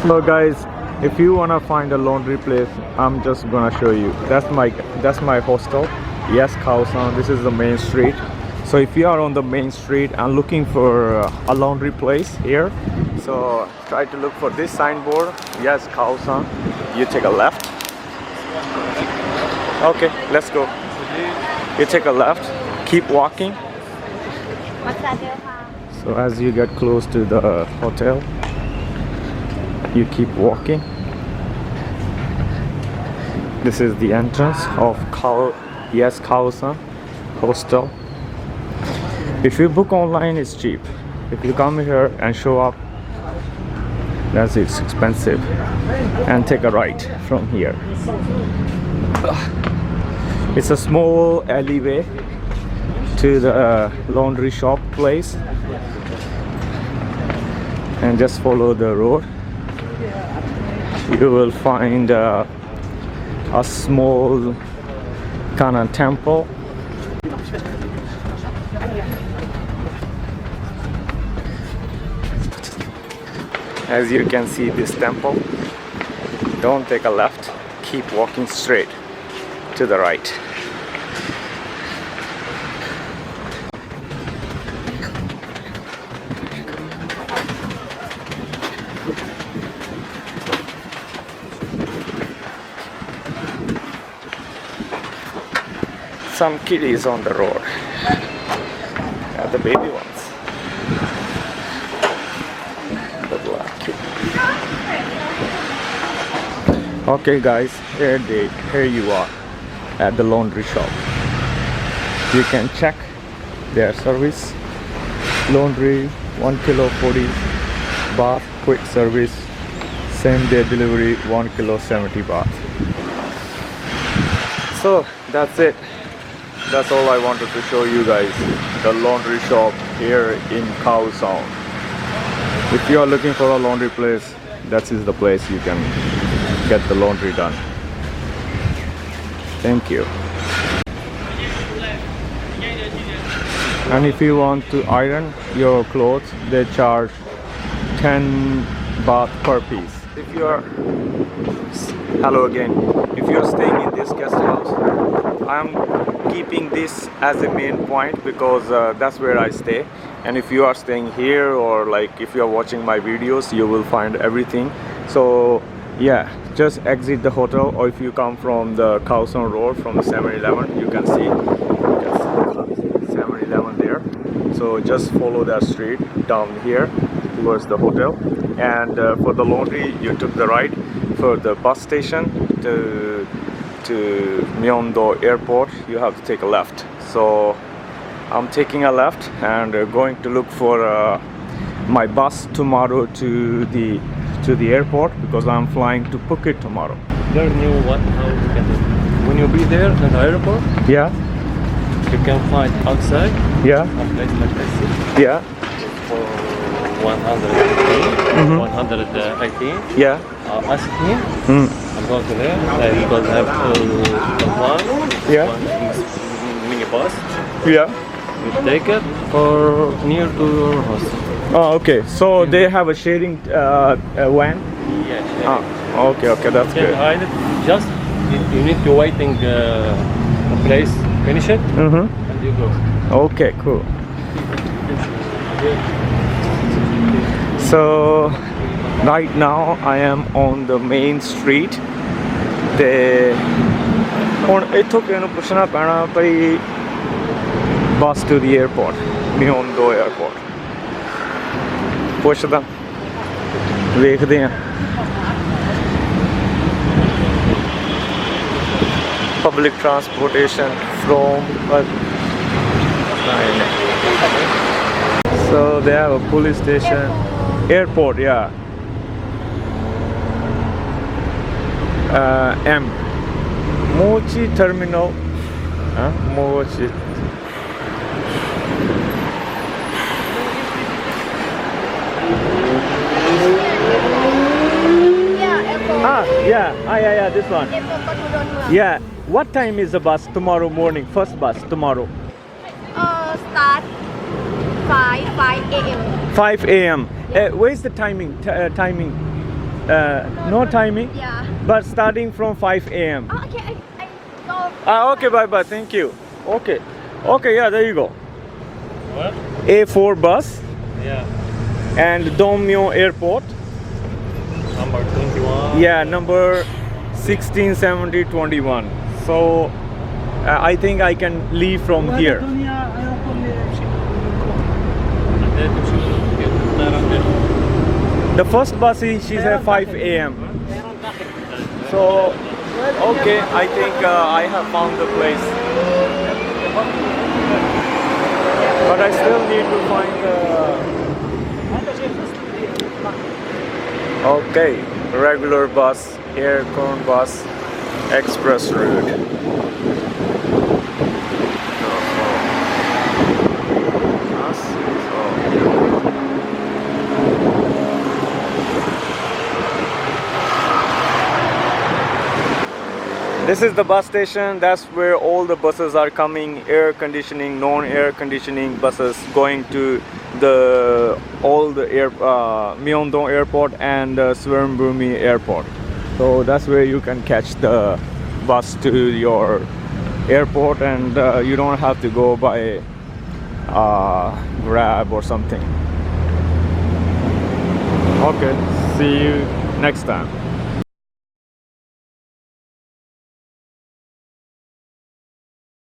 So guys, if you wanna find a laundry place, I'm just gonna show you. That's my hostel. Yes, kaosan. This is the main street. So if you are on the main street and looking for a laundry place here, so try to look for this signboard. Yes, kaosan. You take a left. Okay, let's go. You take a left. Keep walking. So as you get close to the hotel, you keep walking. This is the entrance of kaosan hostel. If you book online, it's cheap. If you come here and show up, that's it's expensive. And take a right from here. It's a small alleyway to the laundry shop place, and just follow the road. You will find a small kind of temple. As you can see this temple, don't take a left, keep walking straight to the right. Some kiddies on the road, the baby ones, the black kid. Okay guys, here you are at the laundry shop. You can check their service. Laundry 1 kilo 40 baht, quick service, same day delivery 1 kilo 70 baht. So that's it. That's all I wanted to show you guys, the laundry shop here in Kaosan. If you are looking for a laundry place, that is the place you can get the laundry done. Thank you. And if you want to iron your clothes, they charge 10 baht per piece. If you are hello again. If you are staying in this guest house, I'm keeping this as a main point because that's where I stay. And if you are staying here, or like if you are watching my videos, you will find everything. So yeah, just exit the hotel, or if you come from the Kaosan road from the 7-Eleven, you can see 7-Eleven there. So just follow that street down here towards the hotel. And for the laundry, you took the right. For the bus station to Myeongdo airport, you have to take a left. So I'm taking a left and going to look for my bus tomorrow to the airport, because I'm flying to Phuket tomorrow. There knew how you can do. When you be there in the airport, Yeah, you can find outside yeah, a place like this yeah, for 118. 118. yeah. Ask him. I'm going to there. He will have one. Yeah. One mini bus. Yeah. You take it for near to your house. Oh, okay. So they have a sharing van? Yeah. Ah, okay, that's Can good. hide it. Just you need to waiting the place finish it and you go. Okay, cool. So right now I am on the main street. ਹੁਣ ਇੱਥੋਂ ਕਿਸੇ ਨੂੰ ਪੁੱਛਣਾ ਪੈਣਾ ਭਈ bus to the airport, Myeongdo airport. ਪੁੱਛਦਾ, ਵੇਖਦੇ ਆ. Public transportation from so they have a police station, airport, yeah. M Mochi terminal, Mochi. Yeah, this one. Yeah. What time is the bus tomorrow morning? First bus tomorrow. Start 5 a.m. 5 a.m. Where's the timing? Timing? no timing, Yeah. but starting from 5 a.m. Oh, okay. I go. Okay, bye bye. Thank you. Okay, okay, yeah, there you go. What? A4 bus Yeah. and Domyo Airport. Number 21. Yeah, number 167021. So I think I can leave from here. The first bus is she's at 5 a.m. So okay, I think I have found the place, but I still need to find the okay regular bus, aircon bus, express route. This is the bus station. That's where all the buses are coming. Air conditioning, non-air conditioning buses going to all the Myeongdong Airport and Suvarnabhumi Airport. So that's where you can catch the bus to your airport, and you don't have to go by Grab or something. Okay, see you next time.